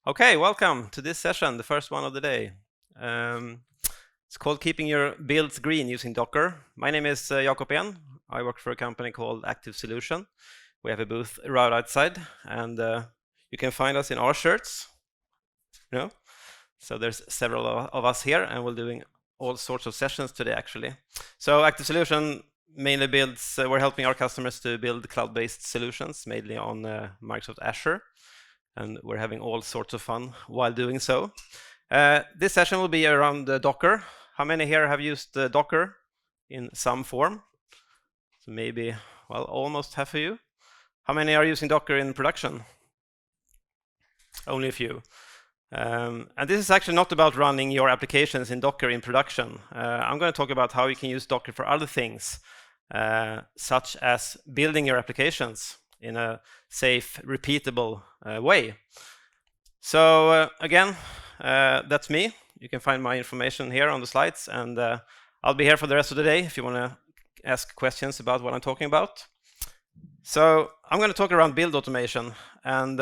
Okay, welcome to this session, the first one of the day. It's called Keeping Your Builds Green Using Docker. My name is Jakob Ehn. I work for a company called Active Solution. We have a booth right outside, and you can find us in our shirts. So there's several of us here, and we're doing all sorts of sessions today, actually. So Active Solution mainly builds, we're helping our customers to build cloud-based solutions, mainly on Microsoft Azure. And we're having all sorts of fun while doing so. This session will be around Docker. How many here have used Docker in some form? So maybe, well, almost half of you. How many are using Docker in production? Only a few. And this is actually not about running your applications in Docker in production. I'm going to talk about how you can use Docker for other things, such as building your applications in a safe, repeatable way. So again, that's me. You can find my information here on the slides, and I'll be here for the rest of the day if you want to ask questions about what I'm talking about. So I'm going to talk around build automation, and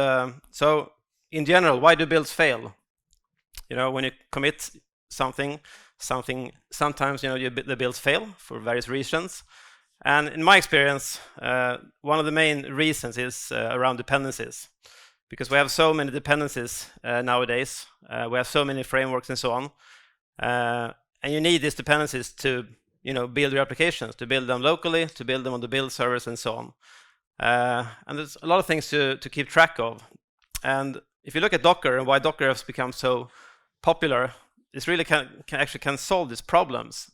so in general, why do builds fail? When you commit something, sometimes the builds fail for various reasons. And in my experience, one of the main reasons is around dependencies, because we have so many dependencies nowadays. We have so many frameworks and so on, and you need these dependencies to build your applications, to build them locally, to build them on the build servers and so on. And there's a lot of things to keep track of. And if you look at Docker and why Docker has become so popular, this really can solve these problems.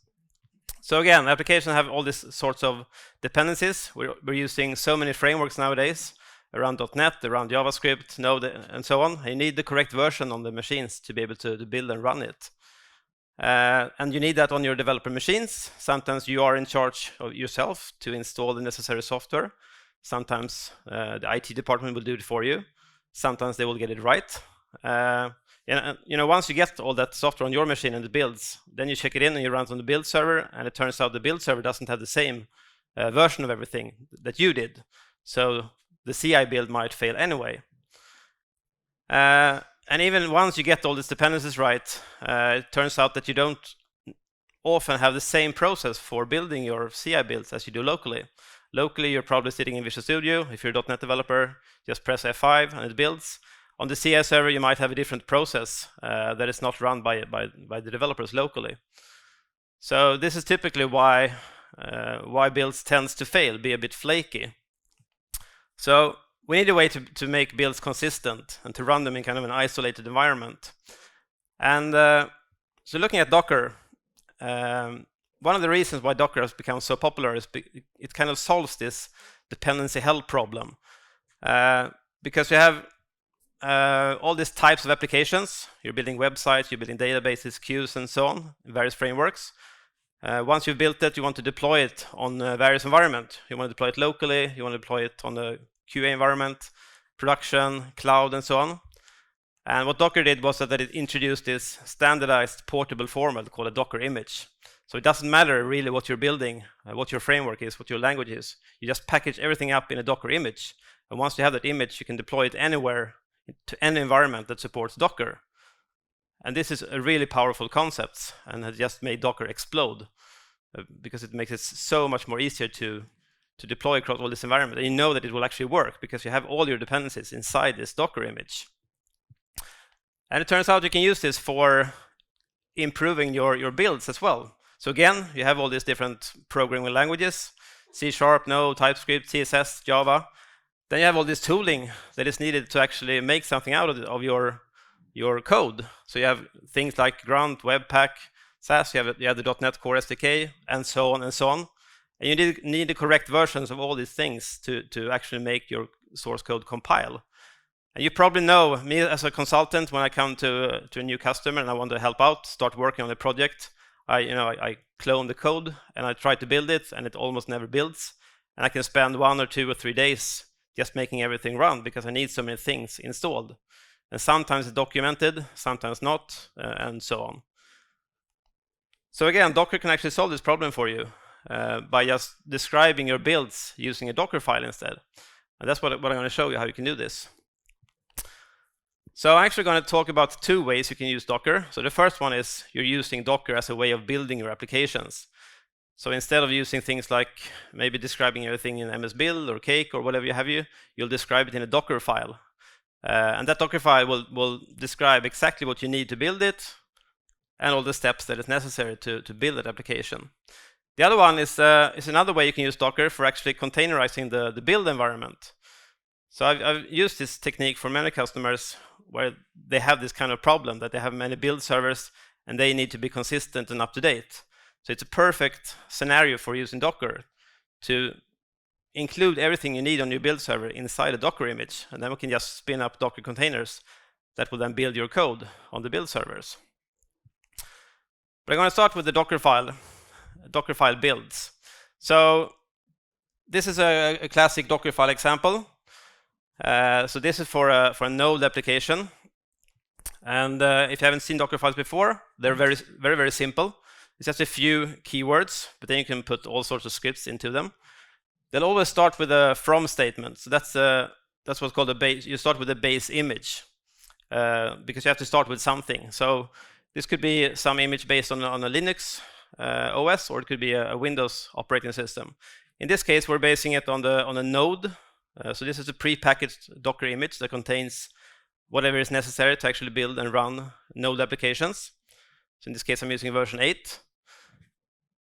So again, applications have all these sorts of dependencies. We're using so many frameworks nowadays around .NET, around JavaScript, Node, and so on. You need the correct version on the machines to be able to build and run it. And you need that on your developer machines. Sometimes you are in charge of yourself to install the necessary software. Sometimes the IT department will do it for you. Sometimes they will get it right. Once you get all that software on your machine and it builds, then you check it in and you run it on the build server, and it turns out the build server doesn't have the same version of everything that you did. So the CI build might fail anyway. And even once you get all these dependencies right, it turns out that you don't often have the same process for building your CI builds as you do locally. Locally, you're probably sitting in Visual Studio. If you're a .NET developer, just press F5 and it builds. On the CI server, you might have a different process that is not run by the developers locally. So this is typically why builds tends to fail, be a bit flaky. So we need a way to make builds consistent and to run them in kind of an isolated environment. And so looking at Docker, one of the reasons why Docker has become so popular is it kind of solves this dependency hell problem. Because you have all these types of applications. You're building websites, you're building databases, queues, and so on, in various frameworks. Once you've built it, you want to deploy it on various environments. You want to deploy it locally, you want to deploy it on the QA environment, production, cloud, and so on. And what Docker did was that it introduced this standardized portable format called a Docker image. So it doesn't matter really what you're building, what your framework is, what your language is. You just package everything up in a Docker image. And once you have that image, you can deploy it anywhere to any environment that supports Docker. And this is a really powerful concept and has just made Docker explode because it makes it so much more easier to deploy across all this environment. And you know that it will actually work because you have all your dependencies inside this Docker image. And it turns out you can use this for improving your builds as well. So again, you have all these different programming languages, C#, Node, TypeScript, CSS, Java. Then you have all this tooling that is needed to actually make something out of your code. So you have things like Grunt, Webpack, Sass, you have the .NET Core SDK, and so on and so on. And you need the correct versions of all these things to actually make your source code compile. And you probably know me as a consultant. When I come to a new customer and I want to help out, start working on a project, I clone the code and I try to build it, and it almost never builds. And I can spend 1 or 2 or 3 days just making everything run because I need so many things installed. And sometimes it's documented, sometimes not, and so on. So again, Docker can actually solve this problem for you by just describing your builds using a Dockerfile instead. And that's what I'm going to show you, how you can do this. So I'm actually going to talk about two ways you can use Docker. So the first one is you're using Docker as a way of building your applications. So instead of using things like maybe describing everything in MS Build or Cake or whatever you have, you'll describe it in a Dockerfile. And that Dockerfile will describe exactly what you need to build it and all the steps that is necessary to build that application. The other one is another way you can use Docker for actually containerizing the build environment. So I've used this technique for many customers where they have this kind of problem that they have many build servers and they need to be consistent and up to date. So it's a perfect scenario for using Docker to include everything you need on your build server inside a Docker image, and then we can just spin up Docker containers that will then build your code on the build servers. But I'm going to start with the Dockerfile builds. So this is a classic Dockerfile example. So this is for a node application, and if you haven't seen Dockerfiles before, they're very, very, very simple. It's just a few keywords, but then you can put all sorts of scripts into them. They'll always start with a from statement. So that's what's called a base. You start with a base image because you have to start with something. So this could be some image based on a Linux OS, or it could be a Windows operating system. In this case, we're basing it on a node. So this is a pre-packaged Docker image that contains whatever is necessary to actually build and run node applications. So in this case, I'm using version 8.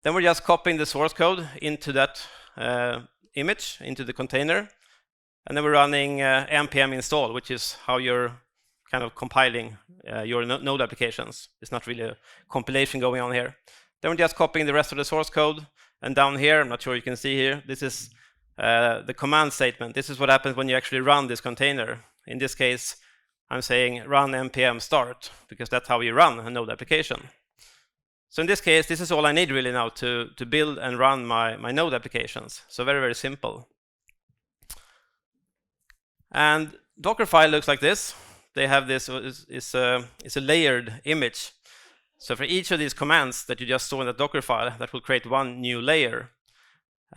Then we're just copying the source code into that image, into the container. And then we're running npm install, which is how you're kind of compiling your node applications. It's not really a compilation going on here. Then we're just copying the rest of the source code. And down here, I'm not sure you can see here, this is the command statement. This is what happens when you actually run this container. In this case, I'm saying run npm start, because that's how you run a node application. So in this case, this is all I need really now to build and run my node applications. So very, very simple. And Dockerfile looks like this. They have this, it's a layered image. So for each of these commands that you just saw in the Dockerfile, that will create one new layer.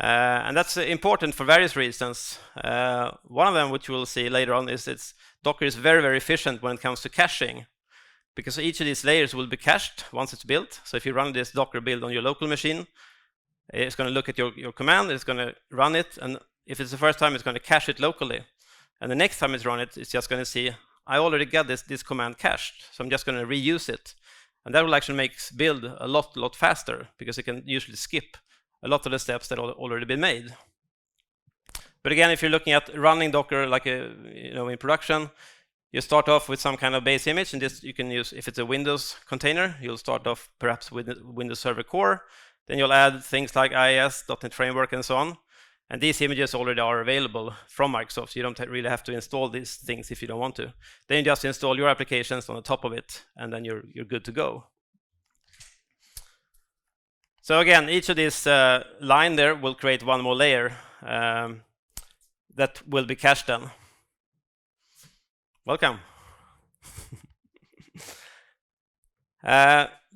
And that's important for various reasons. One of them, which we'll see later on, is Docker is very, very efficient when it comes to caching, because each of these layers will be cached once it's built. So if you run this Docker build on your local machine, it's going to look at your command, it's going to run it, and if it's the first time, it's going to cache it locally. And the next time it's run it, it's just going to see, I already got this command cached, so I'm just going to reuse it. And that will actually make build a lot faster, because it can usually skip a lot of the steps that have already been made. But again, if you're looking at running Docker like in production, you start off with some kind of base image, and this you can use if it's a Windows container. You'll start off perhaps with Windows Server Core. Then you'll add things like IIS, .NET Framework, and so on. And these images already are available from Microsoft, so you don't really have to install these things if you don't want to. Then you just install your applications on the top of it, and then you're good to go. So again, each of these line there will create one more layer that will be cached then. Welcome.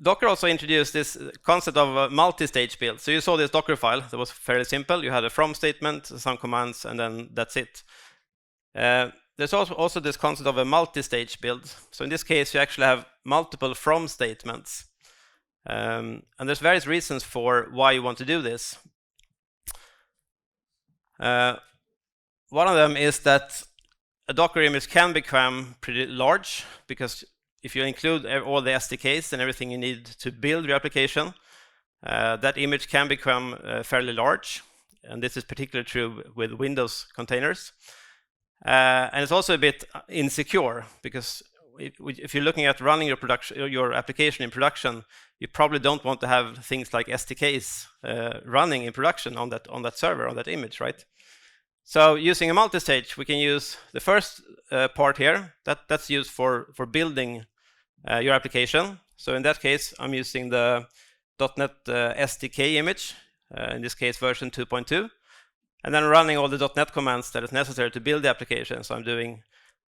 Docker also introduced this concept of a multi-stage build. So you saw this Dockerfile that was fairly simple. You had a from statement, some commands, and then that's it. There's also this concept of a multi-stage build. So in this case, you actually have multiple from statements. And there's various reasons for why you want to do this. One of them is that a Docker image can become pretty large, because if you include all the SDKs and everything you need to build your application, that image can become fairly large. And this is particularly true with Windows containers. And it's also a bit insecure, because if you're looking at running your application in production, you probably don't want to have things like SDKs running in production on that server, on that image, right? So using a multi-stage, we can use the first part here. That's used for building your application. So in that case, I'm using the .NET SDK image, in this case version 2.2, and then running all the .NET commands that is necessary to build the application. So I'm doing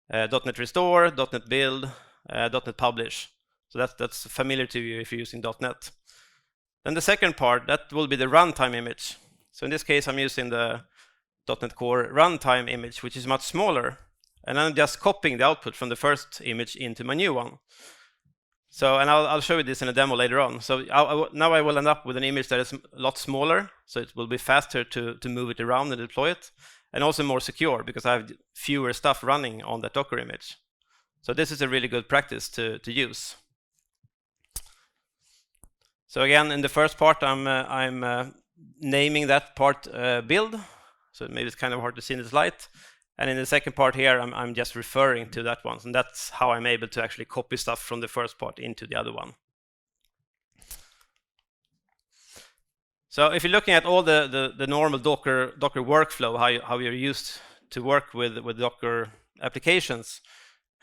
.NET Restore, .NET Build, .NET Publish. So that's familiar to you if you're using .NET. Then the second part, that will be the runtime image. So in this case, I'm using the .NET Core runtime image, which is much smaller. and I'm just copying the output from the first image into my new one. So, and I'll show you this in a demo later on. So now I will end up with an image that is a lot smaller, so it will be faster to move it around and deploy it, and also more secure because I have fewer stuff running on that Docker image. So this is a really good practice to use. So again, in the first part, I'm naming that part build. So maybe it's kind of hard to see in this light. And in the second part here, I'm just referring to that one. And that's how I'm able to actually copy stuff from the first part into the other one. So if you're looking at all the normal Docker workflow, how you're used to work with Docker applications,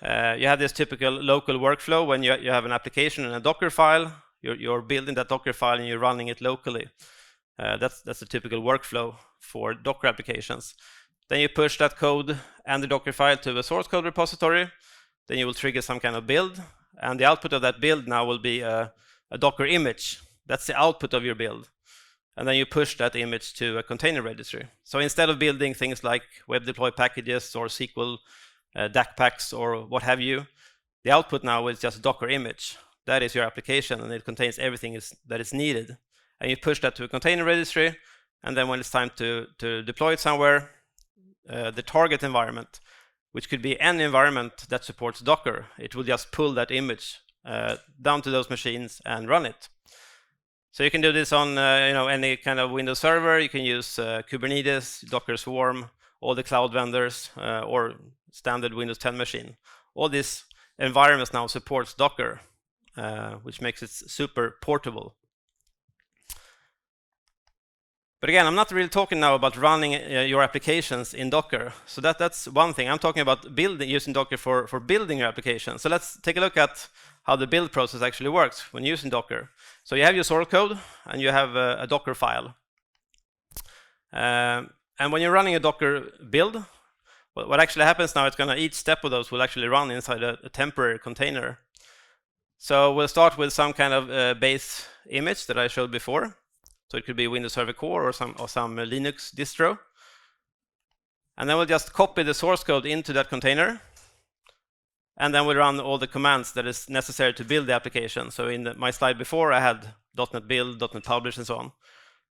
you have this typical local workflow when you have an application in a Dockerfile. You're building that Dockerfile and you're running it locally. That's a typical workflow for Docker applications. Then you push that code and the Dockerfile to the source code repository. Then you will trigger some kind of build, and the output of that build now will be a Docker image. That's the output of your build. And then you push that image to a container registry. So instead of building things like web deploy packages or SQL DAC packs or what have you, the output now is just a Docker image. That is your application, and it contains everything that is needed. And you push that to a container registry, and then when it's time to deploy it somewhere, the target environment, which could be any environment that supports Docker, it will just pull that image down to those machines and run it. So you can do this on any kind of Windows server. You can use Kubernetes, Docker Swarm, all the cloud vendors, or standard Windows 10 machine. All these environments now supports Docker, which makes it super portable. But again, I'm not really talking now about running your applications in Docker. So that's one thing. I'm talking about using Docker for building your application. So let's take a look at how the build process actually works when using Docker. So you have your source code and you have a Docker file. And when you're running a Docker build, what actually happens now, each step of those will actually run inside a temporary container. So we'll start with some kind of base image that I showed before. So it could be Windows Server Core or some Linux distro. And then we'll just copy the source code into that container. And then we'll run all the commands that is necessary to build the application. So in my slide before, I had .NET build, .NET publish, and so on.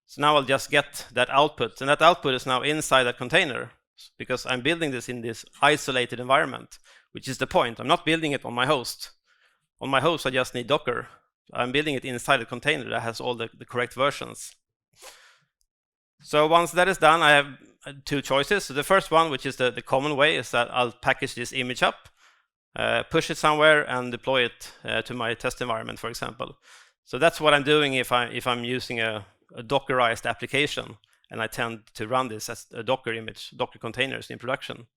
So now I'll just get that output. And that output is now inside that container, because I'm building this in this isolated environment, which is the point. I'm not building it on my host. On my host, I just need Docker. I'm building it inside a container that has all the correct versions. So once that is done, I have two choices. So the first one, which is the common way, is that I'll package this image up, push it somewhere, and deploy it to my test environment, for example. So that's what I'm doing if I'm using a Dockerized application, and I tend to run this as a Docker image, Docker containers in production.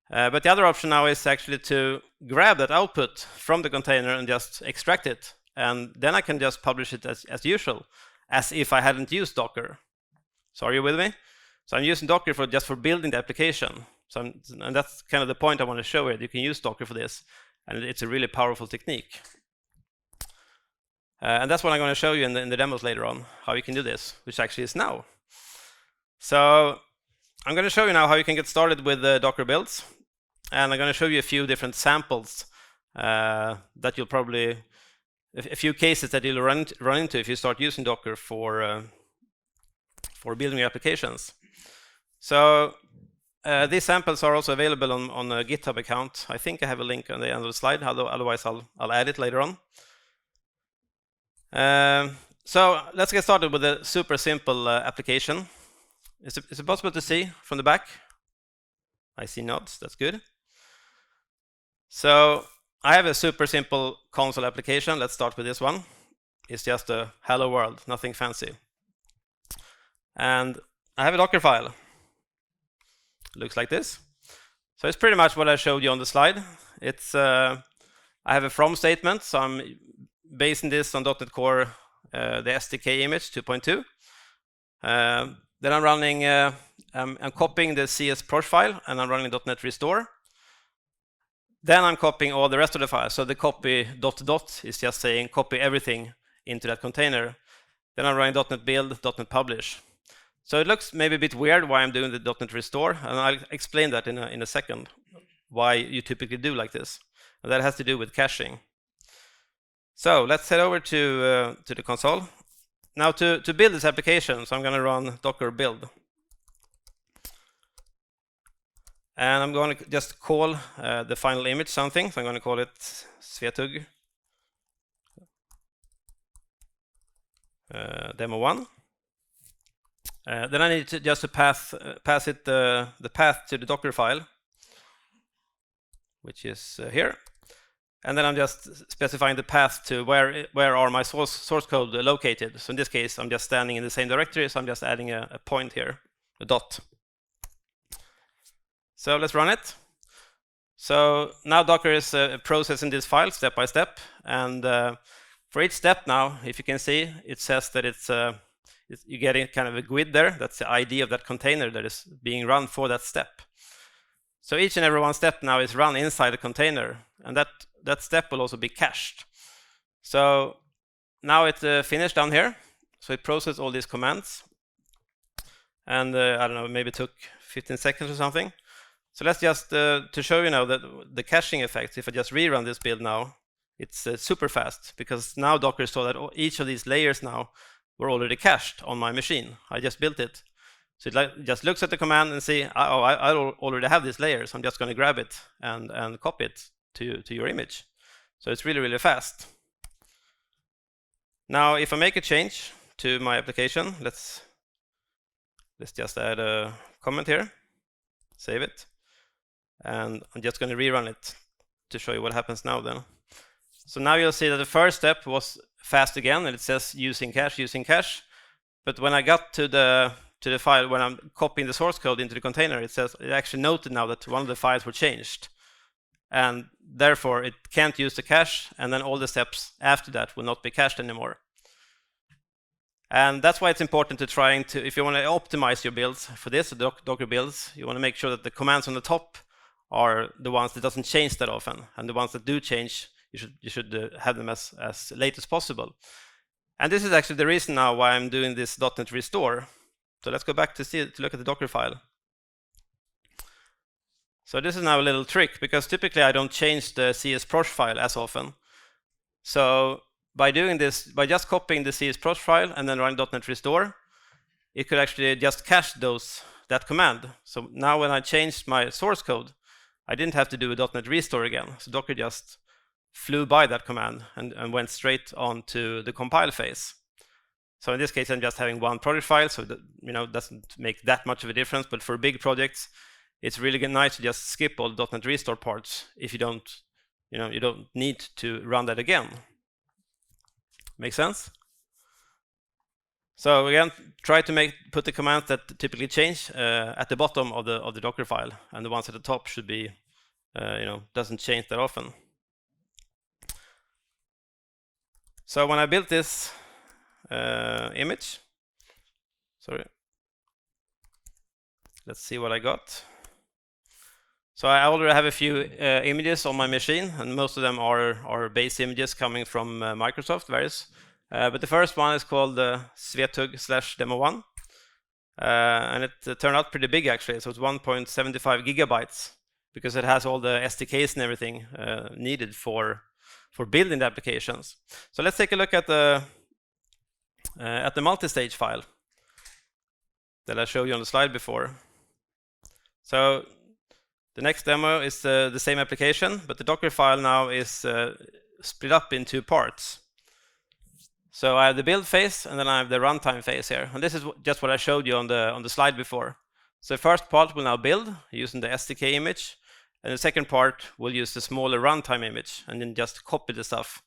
But the other option now is actually to grab that output from the container and just extract it. And then I can just publish it as usual, as if I hadn't used Docker. So are you with me? So I'm using Docker just for building the application. And that's kind of the point I want to show here. You can use Docker for this, and it's a really powerful technique. And that's what I'm going to show you in the demos later on, how you can do this, which actually is now. So I'm going to show you now how you can get started with Docker builds. And I'm going to show you a few different samples that you'll probably, a few cases that you'll run into if you start using Docker for building your applications. So these samples are also available on a GitHub account. I think I have a link on the end of the slide, otherwise I'll add it later on. So let's get started with a super simple application. Is it possible to see from the back? I see nods, that's good. So I have a super simple console application. Let's start with this one. It's just a hello world, nothing fancy. And I have a Docker file. Looks like this. So it's pretty much what I showed you on the slide. It's I have a from statement, so I'm basing this on .NET Core, the SDK image 2.2. Then I'm running, I'm copying the CS prosh file, and I'm running .NET Restore. Then I'm copying all the rest of the files. So the copy ... is just saying copy everything into that container. Then I'm running .NET Build, .NET Publish. So it looks maybe a bit weird why I'm doing the .NET Restore, and I'll explain that in a second. why you typically do like this. And that has to do with caching. So let's head over to the console. Now to build this application, so I'm going to run docker build. And I'm going to just call the final image something. So I'm going to call it Svetug demo 1. Then I need to just pass it the path to the Dockerfile, which is here. And then I'm just specifying the path to where are my source code located. So in this case, I'm just standing in the same directory, so I'm just adding a point here, a dot. So let's run it. So now Docker is processing this file step by step, and for each step now, if you can see, it says that you're getting kind of a GUID there. That's the ID of that container that is being run for that step. So each and every one step now is run inside the container, and that step will also be cached. So now it's finished down here. So it processed all these commands, and I don't know, maybe it took 15 seconds or something. So let's just to show you now that the caching effects. If I just rerun this build now, it's super fast, because now Docker saw that each of these layers now were already cached on my machine. I just built it. So it just looks at the command and see, oh, I already have this layer, so I'm just going to grab it and copy it to your image. So it's really, really fast. Now, if I make a change to my application, let's just add a comment here, save it, and I'm just going to rerun it to show you what happens now then. So now you'll see that the first step was fast again, and it says using cache. But when I got to the file, when I'm copying the source code into the container, it actually noted now that one of the files were changed, and therefore it can't use the cache, and then all the steps after that will not be cached anymore. And that's why it's important to if you want to optimize your builds for this, Docker builds, you want to make sure that the commands on the top are the ones that doesn't change that often, and the ones that do change, you should have them as late as possible. And this is actually the reason now why I'm doing this .NET restore. So let's go back to look at the Docker file. So this is now a little trick, because typically I don't change the CS_proc file as often. So by doing this, by just copying the CS_proc file and then running .NET restore, it could actually just cache that command. So now when I changed my source code, I didn't have to do a .NET restore again. So Docker just flew by that command and went straight on to the compile phase. So in this case, I'm just having one project file, so that doesn't make that much of a difference. But for big projects, it's really nice to just skip all the .NET restore parts if you don't need to run that again. Make sense? So again, try to put the commands that typically change at the bottom of the Docker file, and the ones at the top should be doesn't change that often. So when I built this image, let's see what I got. So I already have a few images on my machine, and most of them are base images coming from Microsoft, various. But the first one is called Svetug/demo1, and it turned out pretty big actually. So it's 1.75 gigabytes, because it has all the SDKs and everything needed for building the applications. So let's take a look at the multistage file that I showed you on the slide before. So the next demo is the same application, but the Docker file now is split up in two parts. So I have the build phase, and then I have the runtime phase here. And this is just what I showed you on the slide before. So the first part will now build using the SDK image, and the second part will use the smaller runtime image, and then just copy the stuff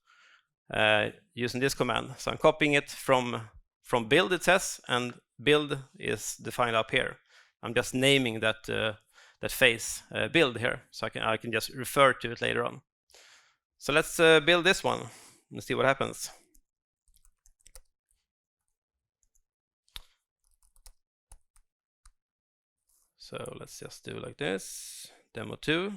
using this command. So I'm copying it from build, it says, and build is defined up here. I'm just naming that phase build here, so I can just refer to it later on. So let's build this one and see what happens. So let's just do like this, demo 2,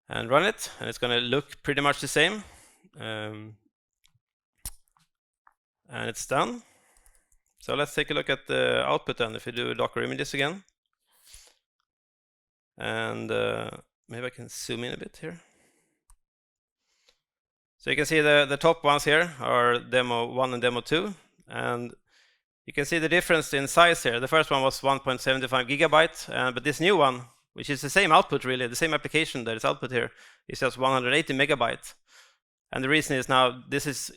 and run it, and it's going to look pretty much the same, and it's done. So let's take a look at the output then, if we do Docker images again. And maybe I can zoom in a bit here. So you can see the top ones here are demo 1 and demo 2, and you can see the difference in size here. The first one was 1.75 gigabyte, but this new one, which is the same output really, the same application that is output here, is just 180 megabytes. And the reason is now this is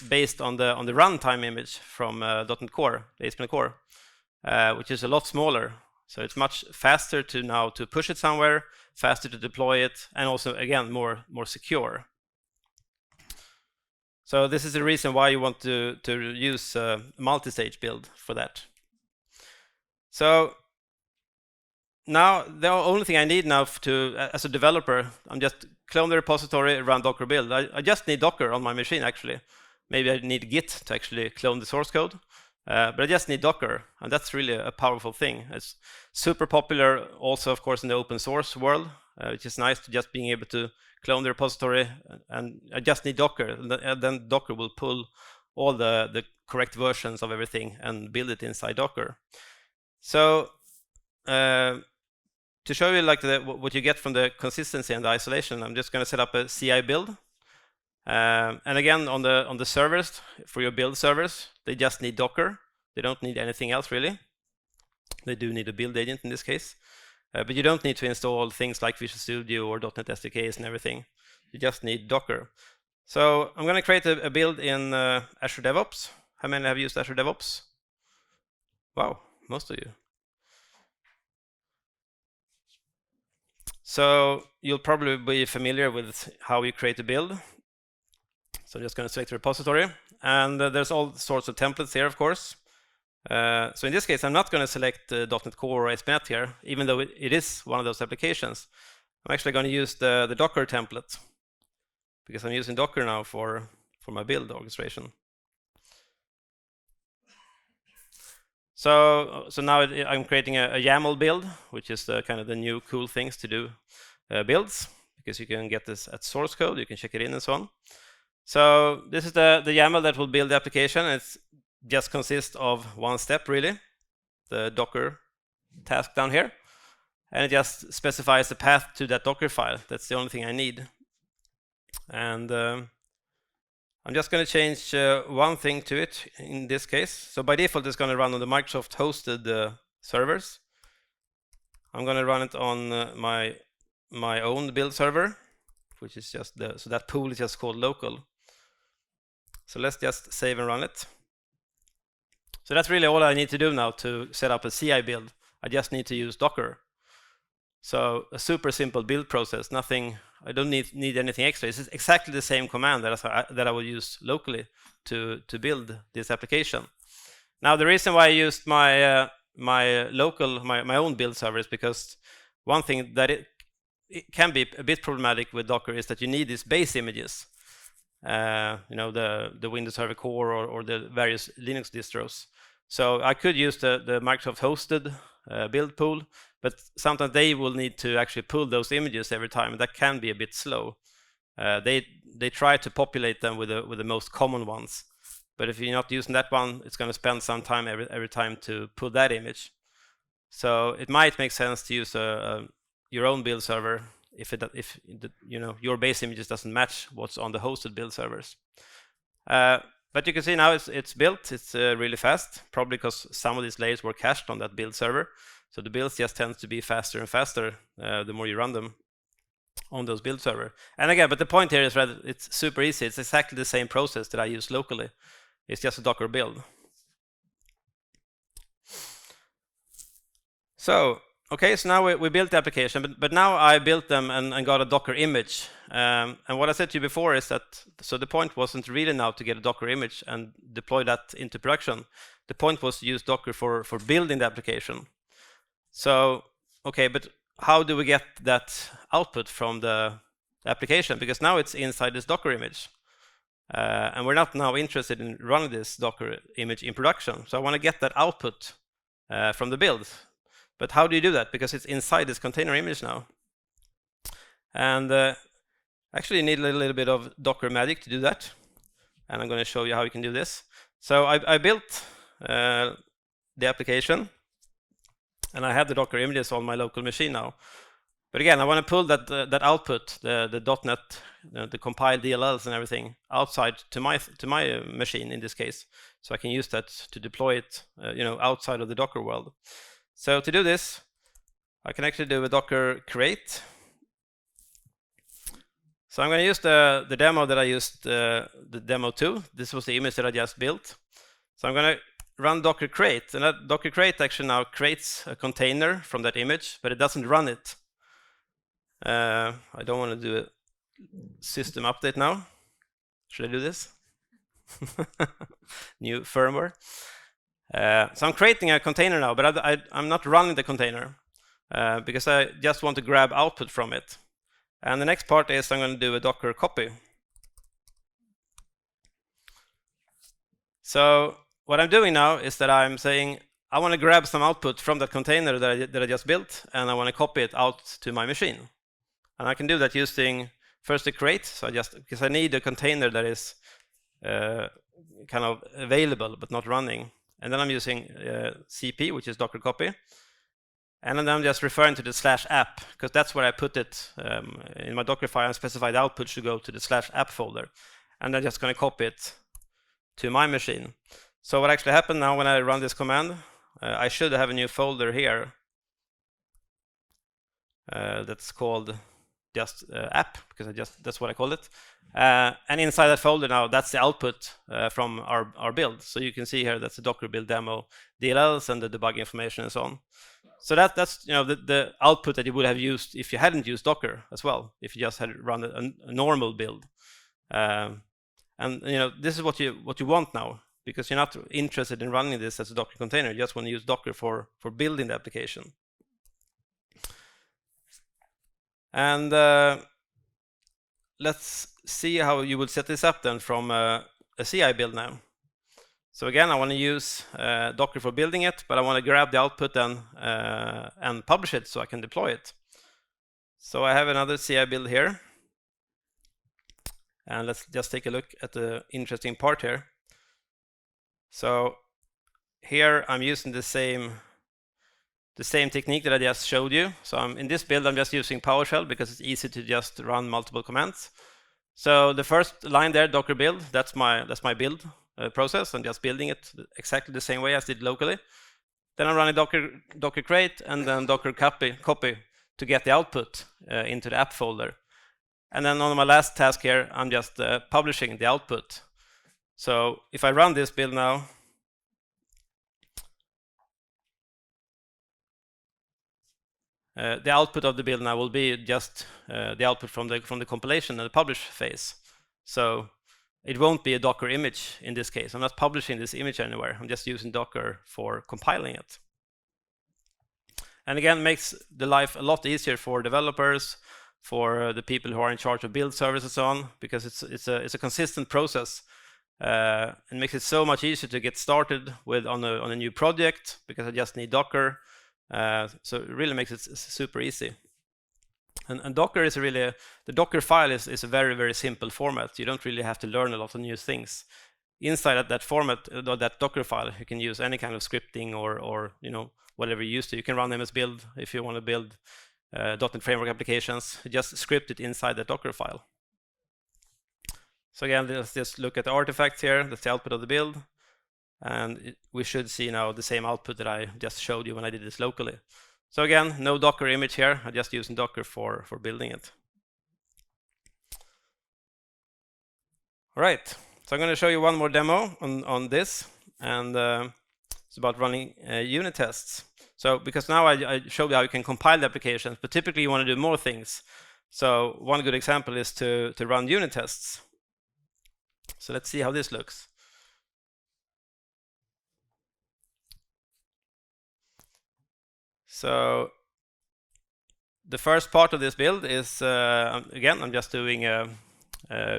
based on the runtime image from .NET Core, the ASP.NET Core, which is a lot smaller. So it's much faster to push it somewhere, faster to deploy it, and also again more secure. So this is the reason why you want to use multistage build for that. So now the only thing I need now as a developer, I'm just clone the repository, run Docker build. I just need Docker on my machine actually. Maybe I need Git to actually clone the source code, but I just need Docker, and that's really a powerful thing. It's super popular also, of course, in the open source world, which is nice to just being able to clone the repository, and I just need Docker, and then Docker will pull all the correct versions of everything and build it inside Docker. So to show you like what you get from the consistency and the isolation, I'm just going to set up a CI build. And again, on the servers, for your build servers, they just need Docker. They don't need anything else really. They do need a build agent in this case. But you don't need to install things like Visual Studio or .NET SDKs and everything. You just need Docker. So I'm going to create a build in Azure DevOps. How many have used Azure DevOps? Wow, most of you. So you'll probably be familiar with how you create a build. So I'm just going to select the repository, and there's all sorts of templates here, of course. So in this case, I'm not going to select .NET Core or ASP.NET here, even though it is one of those applications. I'm actually going to use the Docker template, because I'm using Docker now for my build orchestration. So now I'm creating a YAML build, which is kind of the new cool things to do builds, because you can get this at source code, you can check it in and so on. So this is the YAML that will build the application. It just consists of one step really, the Docker task down here, and it just specifies the path to that Dockerfile. That's the only thing I need. And I'm just going to change one thing to it in this case. So by default, it's going to run on the Microsoft hosted servers. I'm going to run it on my own build server, which is just so that pool is just called local. So let's just save and run it. So that's really all I need to do now to set up a CI build. I just need to use Docker. So a super simple build process, nothing, I don't need anything extra. It's exactly the same command that I will use locally to build this application. Now the reason why I used my own build server is because one thing that it can be a bit problematic with Docker is that you need these base images. The Windows Server Core or the various Linux distros. So I could use the Microsoft hosted build pool, but sometimes they will need to actually pull those images every time, and that can be a bit slow. They try to populate them with the most common ones, but if you're not using that one, it's going to spend some time every time to pull that image. So it might make sense to use your own build server if your base images doesn't match what's on the hosted build servers. But you can see now it's built. It's really fast, probably because some of these layers were cached on that build server. So the builds just tends to be faster and faster the more you run them on those build server. And again, but the point here is that it's super easy. It's exactly the same process that I use locally. It's just a Docker build. So okay, so now we built the application, but now I built them and got a Docker image. And what I said to you before is that, so the point wasn't really now to get a Docker image and deploy that into production. The point was to use Docker for building the application. So, okay, but how do we get that output from the application? Because now it's inside this Docker image. And we're not now interested in running this Docker image in production. So I want to get that output from the build. But how do you do that? Because it's inside this container image now. And actually you need a little bit of Docker magic to do that. And I'm going to show you how you can do this. So I built the application, and I have the Docker images on my local machine now. But again, I want to pull that output, the .NET, the compiled DLLs and everything outside to my machine in this case, so I can use that to deploy it, outside of the Docker world. So to do this, I can actually do a Docker create. So I'm going to use the demo that I used, the demo 2. This was the image that I just built. So I'm going to run Docker create, and that Docker create actually now creates a container from that image, but it doesn't run it. I don't want to do a system update now. Should I do this? New firmware. So I'm creating a container now, but I'm not running the container because I just want to grab output from it. And the next part is I'm going to do a Docker copy. So what I'm doing now is that I'm saying I want to grab some output from that container that I just built, and I want to copy it out to my machine. And I can do that using first the create. So because I need a container that is kind of available but not running. And then I'm using CP, which is Docker copy. And then I'm just referring to the /app, because that's where I put it in my Dockerfile. I specified the output should go to the /app folder. And I'm just going to copy it to my machine. So what actually happened now when I run this command, I should have a new folder here that's called just app, because that's what I called it. And inside that folder now, that's the output from our build. So you can see here that's the Docker build demo DLLs and the debug information and so on. So that's the output that you would have used if you hadn't used Docker as well, if you just had run a normal build. And this is what you want now, because you're not interested in running this as a Docker container. You just want to use Docker for building the application. And let's see how you would set this up then from a CI build now. So again, I want to use Docker for building it, but I want to grab the output then and publish it so I can deploy it. So I have another CI build here. And let's just take a look at the interesting part here. So here I'm using the same technique that I just showed you. So in this build, I'm just using PowerShell because it's easy to just run multiple commands. So the first line there, Docker build, that's my build process. I'm just building it exactly the same way as I did locally. Then I'm running Docker create and then Docker copy to get the output into the app folder. And then on my last task here, I'm just publishing the output. So if I run this build now, the output of the build now will be just the output from the compilation and the publish phase. So it won't be a Docker image in this case. I'm not publishing this image anywhere. I'm just using Docker for compiling it. And again, makes the life a lot easier for developers, for the people who are in charge of build servers and so on, because it's a consistent process. It makes it so much easier to get started with on a new project, because I just need Docker. So it really makes it super easy. And Docker is really, the Dockerfile is a very, very simple format. You don't really have to learn a lot of new things. Inside that format, that Dockerfile, you can use any kind of scripting or whatever you used to. You can run MS Build if you want to build .NET Framework applications. You just script it inside the Dockerfile. So again, let's just look at the artifacts here. That's the output of the build. And we should see now the same output that I just showed you when I did this locally. So again, no Docker image here. I'm just using Docker for building it. All right, so I'm going to show you one more demo on this, and it's about running unit tests. So because now I showed you how you can compile the applications, but typically you want to do more things. So one good example is to run unit tests. So let's see how this looks. So the first part of this build is, again, I'm just doing a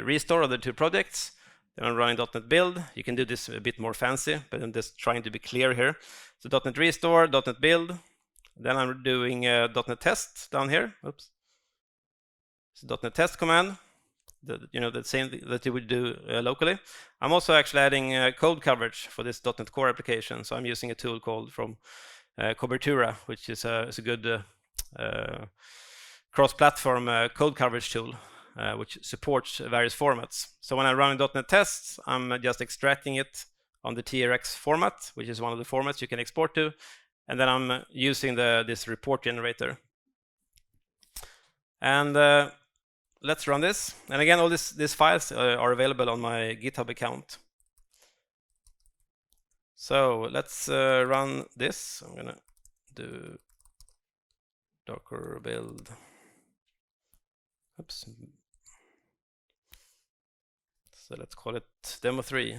restore of the two projects. Then I'm running .NET build. You can do this a bit more fancy, but I'm just trying to be clear here. So .NET restore, .NET build. Then I'm doing .NET test down here. Oops. So .NET test command, the same that you would do locally. I'm also actually adding code coverage for this .NET Core application. So I'm using a tool called from Cobertura, which is a good cross-platform code coverage tool, which supports various formats. So when I run .NET tests, I'm just extracting it on the TRX format, which is one of the formats you can export to, and then I'm using this report generator. And let's run this. And again, all these files are available on my GitHub account. So let's run this. I'm gonna do Docker build. Oops. So let's call it demo 3.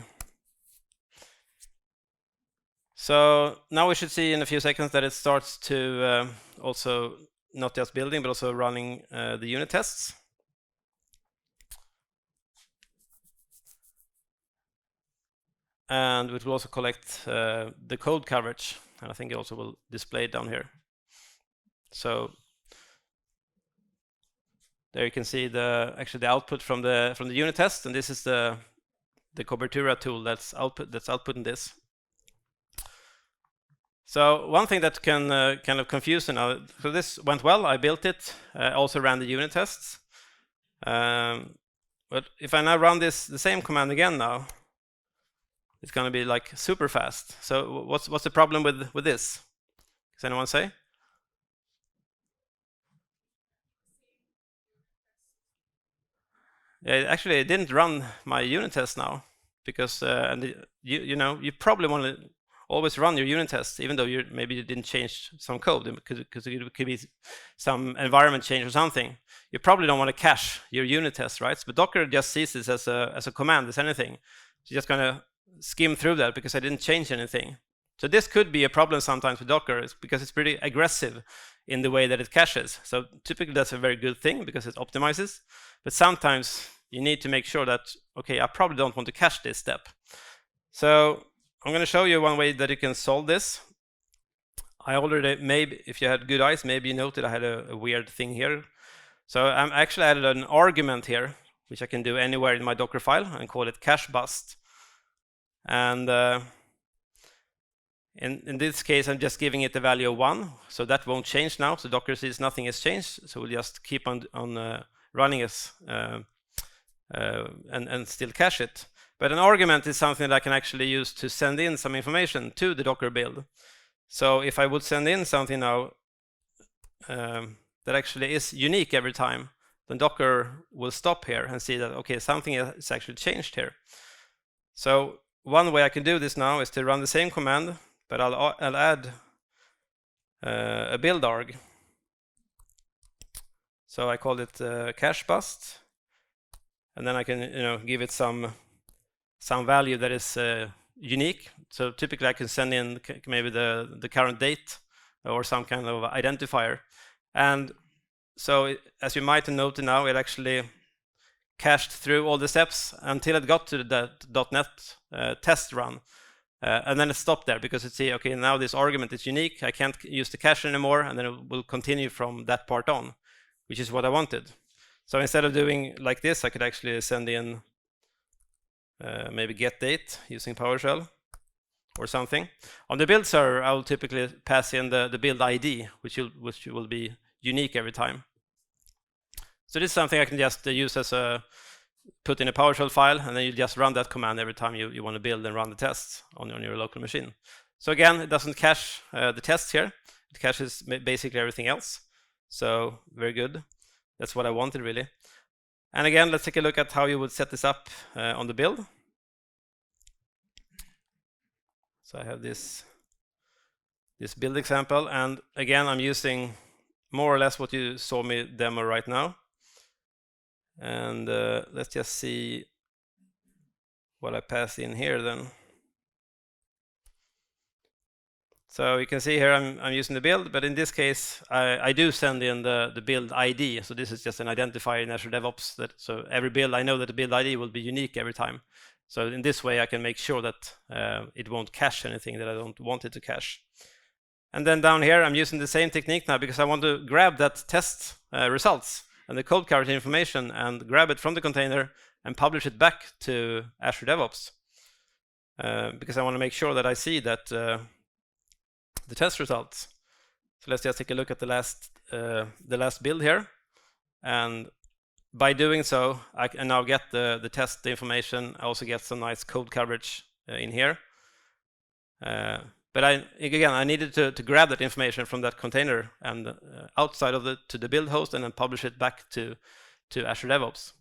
So now we should see in a few seconds that it starts to also not just building, but also running the unit tests. And it will also collect the code coverage, and I think it also will display it down here. So there you can see actually the output from the unit test, and this is the Cobertura tool that's outputting this. So one thing that can kind of confuse you now, so this went well, I built it, also ran the unit tests. But if I now run the same command again now, it's going to be like super fast. So what's the problem with this? Does anyone say? Yeah, actually, it didn't run my unit test now because you probably want to always run your unit tests, even though maybe you didn't change some code because it could be some environment change or something. You probably don't want to cache your unit tests, right? But Docker just sees this as a command, as anything. So just going to skim through that because I didn't change anything. So this could be a problem sometimes with Docker because it's pretty aggressive in the way that it caches. So typically that's a very good thing because it optimizes. But sometimes you need to make sure that, okay, I probably don't want to cache this step. So I'm going to show you one way that you can solve this. I already, maybe if you had good eyes, maybe you noted I had a weird thing here. So I'm actually added an argument here, which I can do anywhere in my Dockerfile and call it cache bust. And in this case, I'm just giving it the value of 1, so that won't change now. So Docker sees nothing has changed, so we'll just keep on running as and still cache it. But an argument is something that I can actually use to send in some information to the Docker build. So if I would send in something now that actually is unique every time, then Docker will stop here and see that, okay, something is actually changed here. So one way I can do this now is to run the same command, but I'll add a build arg. So I call it cache bust, and then I can give it some value that is unique. So typically I can send in maybe the current date or some kind of identifier. And so as you might note now, it actually cached through all the steps until it got to that .NET test run. And then it stopped there because it see, okay, now this argument is unique. I can't use the cache anymore, and then it will continue from that part on, which is what I wanted. So instead of doing like this, I could actually send in maybe get date using PowerShell or something. On the build server, I will typically pass in the build ID, which will be unique every time. So this is something I can just use as put in a PowerShell file, and then you just run that command every time you want to build and run the tests on your local machine. So again, it doesn't cache the tests here. It caches basically everything else. So very good. That's what I wanted, really. And again, let's take a look at how you would set this up on the build. So I have this build example, and again, I'm using more or less what you saw me demo right now. And let's just see what I pass in here then. So you can see here I'm using the build, but in this case I do send in the build ID. So this is just an identifier in Azure DevOps. So every build, I know that the build ID will be unique every time. So in this way I can make sure that it won't cache anything that I don't want it to cache. And then down here I'm using the same technique now because I want to grab that test results and the code coverage information and grab it from the container and publish it back to Azure DevOps. Because I want to make sure that I see that the test results. So let's just take a look at the last build here. And by doing so, I can now get the test information. I also get some nice code coverage in here. But I needed to grab that information from that container and outside of to the build host and then publish it back to Azure DevOps.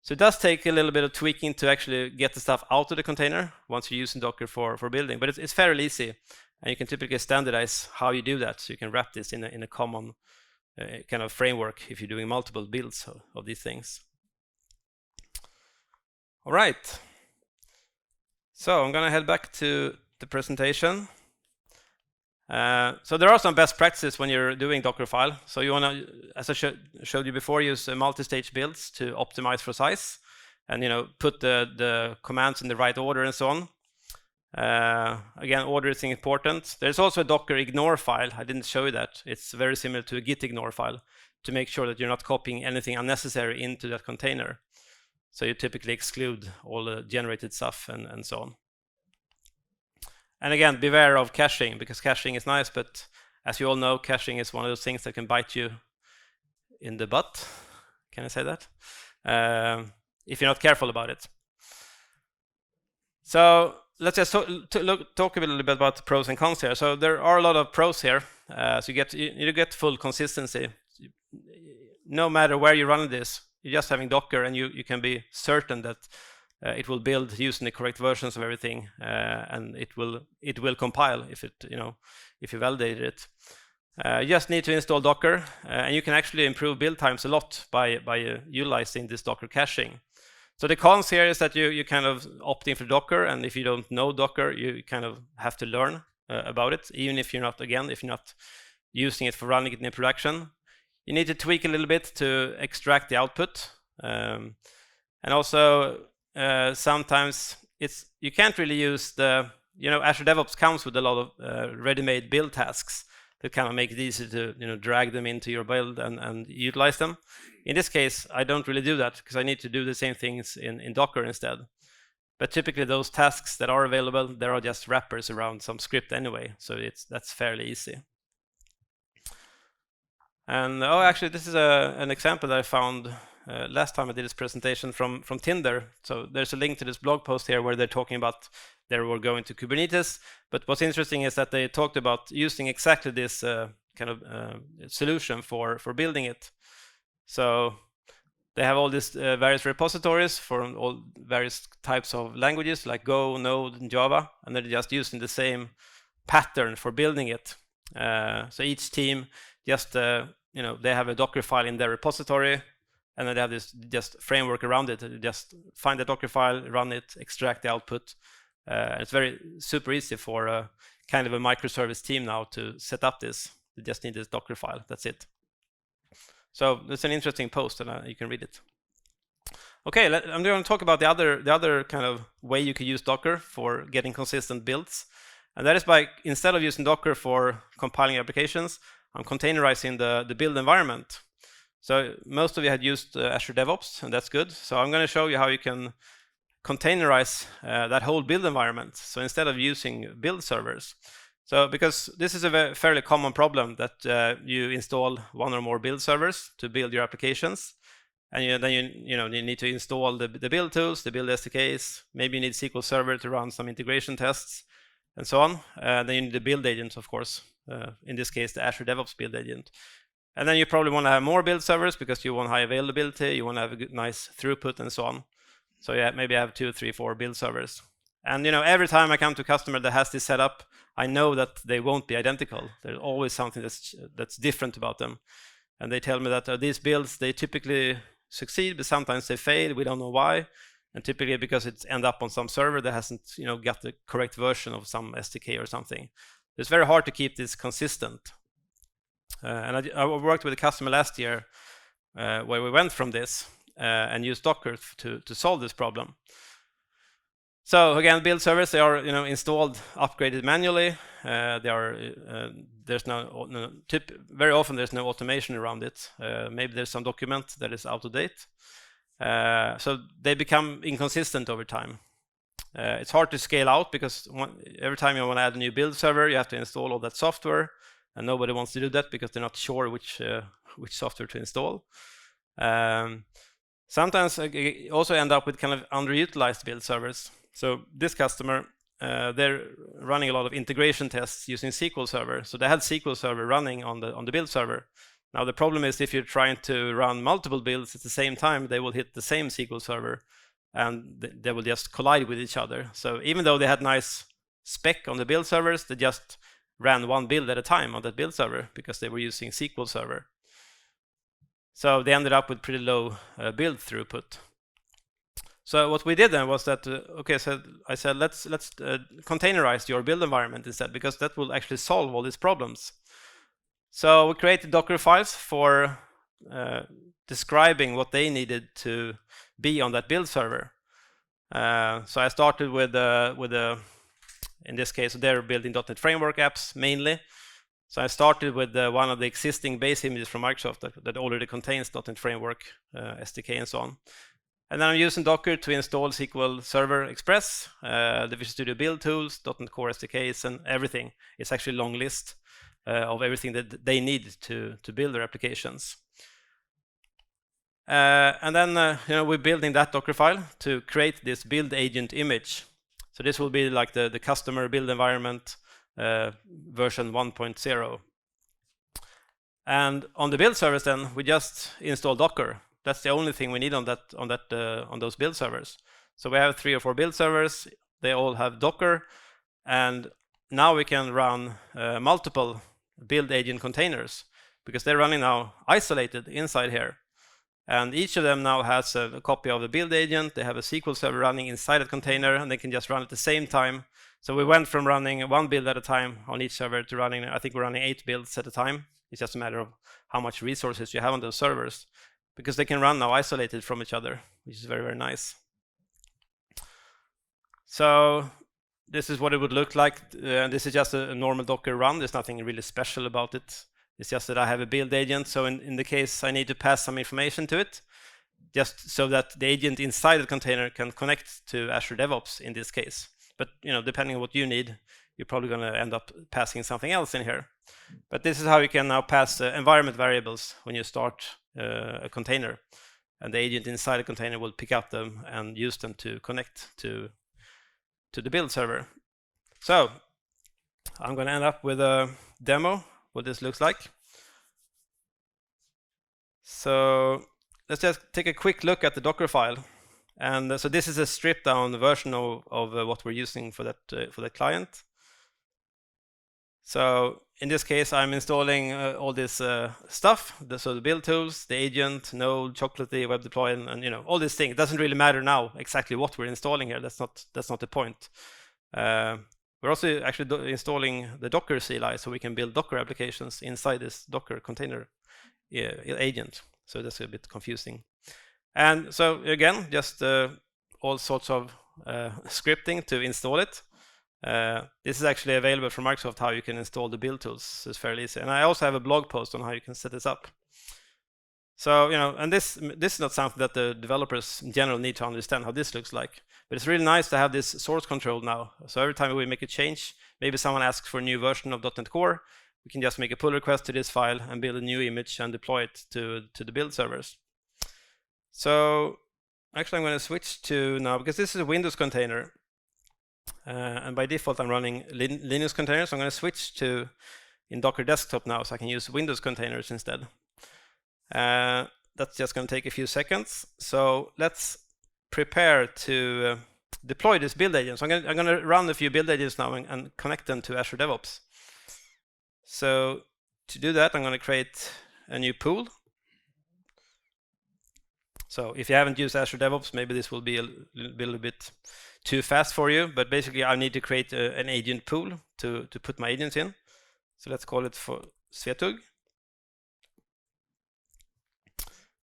So it does take a little bit of tweaking to actually get the stuff out of the container once you're using Docker for building, but it's fairly easy, and you can typically standardize how you do that. So you can wrap this in a common kind of framework if you're doing multiple builds of these things. All right. So I'm gonna head back to the presentation. So there are some best practices when you're doing Dockerfile. So you wanna, as I showed you before, use multi-stage builds to optimize for size, and put the commands in the right order and so on. Again, order is important. There's also a Docker ignore file. I didn't show you that. It's very similar to a git ignore file to make sure that you're not copying anything unnecessary into that container. So you typically exclude all the generated stuff and so on. And again, beware of caching, because caching is nice, but as you all know, caching is one of those things that can bite you in the butt. Can I say that? If you're not careful about it. So let's just talk a little bit about the pros and cons here. So there are a lot of pros here. So you get full consistency. No matter where you're running this, you're just having Docker, and you can be certain that it will build using the correct versions of everything, and it will compile if you validate it. You just need to install Docker, and you can actually improve build times a lot by utilizing this Docker caching. So the cons here is that you kind of opt in for Docker, and if you don't know Docker, you kind of have to learn about it, even if you're not using it for running it in production. You need to tweak a little bit to extract the output, and also sometimes you can't really use Azure DevOps comes with a lot of ready-made build tasks that kind of make it easy to drag them into your build and utilize them. In this case, I don't really do that because I need to do the same things in Docker instead. But typically those tasks that are available, there are just wrappers around some script anyway, so that's fairly easy. And actually, this is an example that I found last time I did this presentation from Tinder. So there's a link to this blog post here where they're talking about they were going to Kubernetes. But what's interesting is that they talked about using exactly this kind of solution for building it. So they have all these various repositories for all various types of languages like Go, Node, and Java, and they're just using the same pattern for building it. So each team just they have a Dockerfile in their repository, and then they have this just framework around it. You just find the Dockerfile, run it, extract the output. It's very super easy for kind of a microservice team now to set up this. You just need this Dockerfile. That's it. So it's an interesting post, and you can read it. Okay, I'm going to talk about the other kind of way you could use Docker for getting consistent builds, and that is by, instead of using Docker for compiling applications, I'm containerizing the build environment. So most of you had used Azure DevOps, and that's good. So I'm going to show you how you can containerize that whole build environment. So instead of using build servers, so because this is a fairly common problem that you install one or more build servers to build your applications, and then you need to install the build tools, the build SDKs. Maybe you need SQL Server to run some integration tests, and so on. Then you need the build agent, of course. In this case, the Azure DevOps build agent. And then you probably want to have more build servers because you want high availability, you want to have a good, nice throughput, and so on. So yeah, maybe I have 2, 3, 4 build servers. And every time I come to a customer that has this set up, I know that they won't be identical. There's always something that's different about them. And they tell me that these builds, they typically succeed, but sometimes they fail. We don't know why. And typically because it's end up on some server that hasn't got the correct version of some SDK or something. It's very hard to keep this consistent. And I worked with a customer last year where we went from this and used Docker to solve this problem. So again, build servers, they are installed, upgraded manually. There's very often there's no automation around it. Maybe there's some document that is out of date. So they become inconsistent over time. It's hard to scale out because every time you want to add a new build server, you have to install all that software, and nobody wants to do that because they're not sure which software to install. Sometimes I also end up with kind of underutilized build servers. So this customer, they're running a lot of integration tests using SQL Server. So they had SQL Server running on the build server. Now the problem is if you're trying to run multiple builds at the same time, they will hit the same SQL Server and they will just collide with each other. So even though they had nice spec on the build servers, they just ran one build at a time on that build server because they were using SQL Server. So they ended up with pretty low build throughput. So what we did then was that, so I said, let's containerize your build environment instead, because that will actually solve all these problems. So we created Docker files for describing what they needed to be on that build server. So I started with in this case, they're building .NET Framework apps mainly. So I started with one of the existing base images from Microsoft that already contains .NET Framework, SDK and so on. And then I'm using Docker to install SQL Server Express, the Visual Studio build tools, .NET Core SDKs, and everything. It's actually a long list of everything that they need to build their applications. And then we're building that Docker file to create this build agent image. So this will be like the customer build environment version 1.0. And on the build servers, then we just install Docker. That's the only thing we need on those build servers. So we have 3 or 4 build servers. They all have Docker, and now we can run multiple build agent containers because they're running now isolated inside here. And each of them now has a copy of the build agent. They have a SQL server running inside a container, and they can just run at the same time. So we went from running 1 build at a time on each server to running, I think we're running 8 builds at a time. It's just a matter of how much resources you have on those servers, because they can run now isolated from each other, which is very, very nice. So this is what it would look like. This is just a normal Docker run. There's nothing really special about it. It's just that I have a build agent. So in the case I need to pass some information to it, just so that the agent inside the container can connect to Azure DevOps in this case. But depending on what you need, you're probably going to end up passing something else in here. But this is how you can now pass environment variables when you start a container, and the agent inside the container will pick up them and use them to connect to the build server. So I'm going to end up with a demo what this looks like. So let's just take a quick look at the Docker file. And so this is a stripped down version of what we're using for that client. So in this case, I'm installing all this stuff, so the build tools, the agent, Node, Chocolatey, Web Deploy, and all these things. It doesn't really matter now exactly what we're installing here. That's not the point. We're also actually installing the Docker CLI, so we can build Docker applications inside this Docker container agent. So that's a bit confusing. And so again, just all sorts of scripting to install it. This is actually available from Microsoft, how you can install the build tools. It's fairly easy. And I also have a blog post on how you can set this up. So, and this is not something that the developers in general need to understand how this looks like. But it's really nice to have this source control now. So every time we make a change, maybe someone asks for a new version of .NET Core, we can just make a pull request to this file and build a new image and deploy it to the build servers. So actually I'm going to switch to now, because this is a Windows container. And by default I'm running Linux containers. So I'm going to switch to in Docker Desktop now, so I can use Windows containers instead. That's just going to take a few seconds. So let's prepare to deploy this build agent. So I'm going to run a few build agents now and connect them to Azure DevOps. So to do that, I'm going to create a new pool. So if you haven't used Azure DevOps, maybe this will be a little bit too fast for you, but basically I need to create an agent pool to put my agents in. So let's call it for Svetug.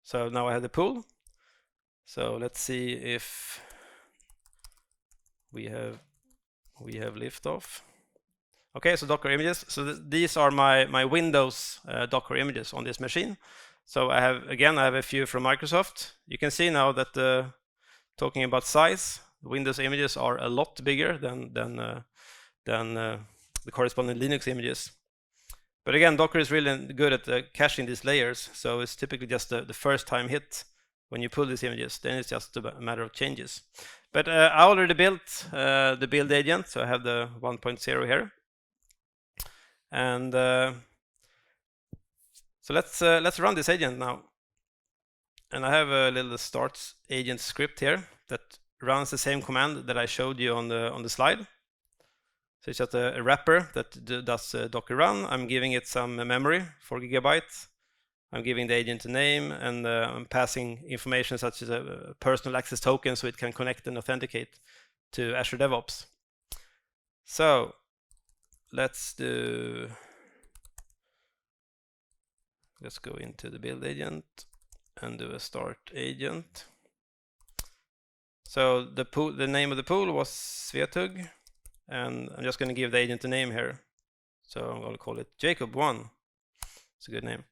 So now I have the pool. So let's see if we have liftoff. Okay, so Docker images. So these are my Windows Docker images on this machine. So I have a few from Microsoft. You can see now that talking about size, the Windows images are a lot bigger than the corresponding Linux images. But again, Docker is really good at caching these layers, so it's typically just the first time hit when you pull these images. Then it's just a matter of changes. But I already built the build agent, so I have the 1.0 here. And so let's run this agent now. And I have a little start agent script here that runs the same command that I showed you on the slide. So it's just a wrapper that does Docker run. I'm giving it some memory, 4 GB. I'm giving the agent a name, and I'm passing information such as a personal access token so it can connect and authenticate to Azure DevOps. So let's go into the build agent and do a start agent. So the name of the pool was Svetug, and I'm just going to give the agent a name here. So I'm going to call it Jakob 1. It's a good name.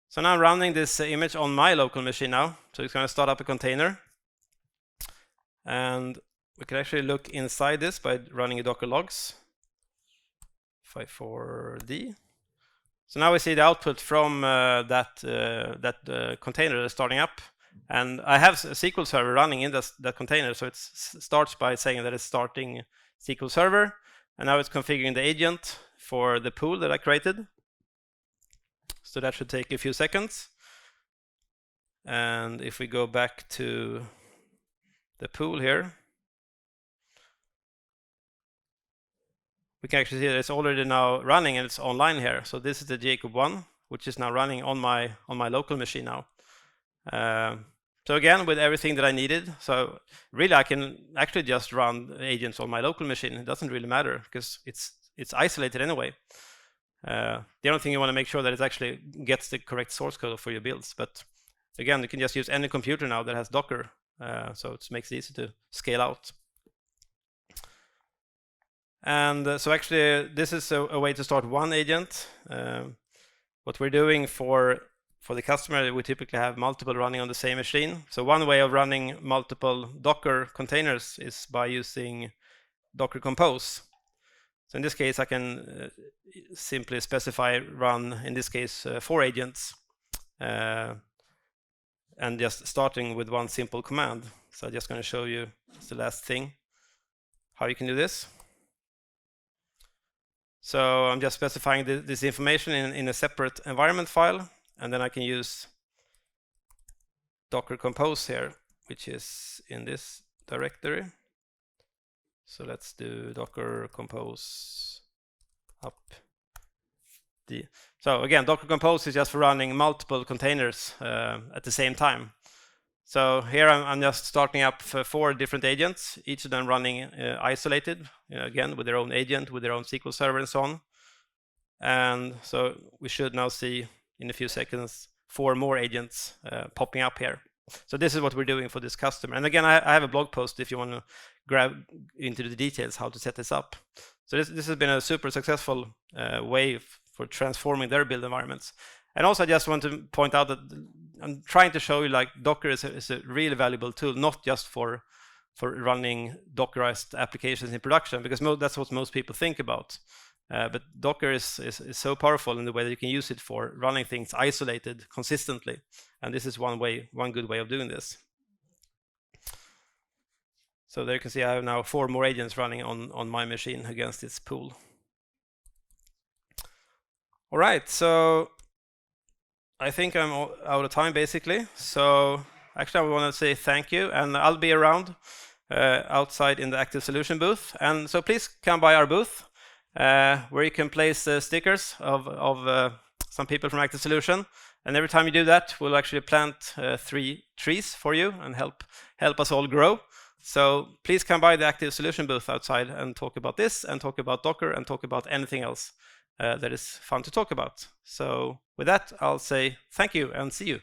So now I'm running this image on my local machine now. So it's going to start up a container. And we can actually look inside this by running a Docker logs. 54D. So now we see the output from that container that's starting up. And I have a SQL server running in that container. So it starts by saying that it's starting SQL server. And now it's configuring the agent for the pool that I created. So that should take a few seconds. And if we go back to the pool here, we can actually see that it's already now running and it's online here. So this is the Jakob 1, which is now running on my local machine now. So again, with everything that I needed, so really I can actually just run agents on my local machine. It doesn't really matter because it's isolated anyway. The only thing you want to make sure that it actually gets the correct source code for your builds. But again, you can just use any computer now that has Docker, so it makes it easy to scale out. And so actually, this is a way to start one agent. What we're doing for the customer, we typically have multiple running on the same machine. So one way of running multiple Docker containers is by using Docker Compose. So in this case, I can simply specify run, in this case, 4 agents, and just starting with one simple command. So I'm just going to show you, it's the last thing, how you can do this. So I'm just specifying this information in a separate environment file, and then I can use Docker Compose here, which is in this directory. So let's do Docker Compose up. So again, Docker Compose is just for running multiple containers at the same time. So here I'm just starting up 4 different agents, each of them running isolated, again with their own agent, with their own SQL server and so on. And so we should now see in a few seconds 4 more agents popping up here. So this is what we're doing for this customer. And again, I have a blog post if you want to grab into the details how to set this up. So this has been a super successful way for transforming their build environments. And also I just want to point out that I'm trying to show you like Docker is a really valuable tool, not just for running Dockerized applications in production, because that's what most people think about. But Docker is so powerful in the way that you can use it for running things isolated consistently. And this is one good way of doing this. So there you can see I have now 4 more agents running on my machine against this pool. All right, so I think I'm out of time basically. So actually I want to say thank you, and I'll be around outside in the Active Solution booth. And so please come by our booth where you can place stickers of some people from Active Solution. And every time you do that, we'll actually plant 3 trees for you and help us all grow. So please come by the Active Solution booth outside and talk about this, and talk about Docker, and talk about anything else that is fun to talk about. So with that, I'll say thank you and see you.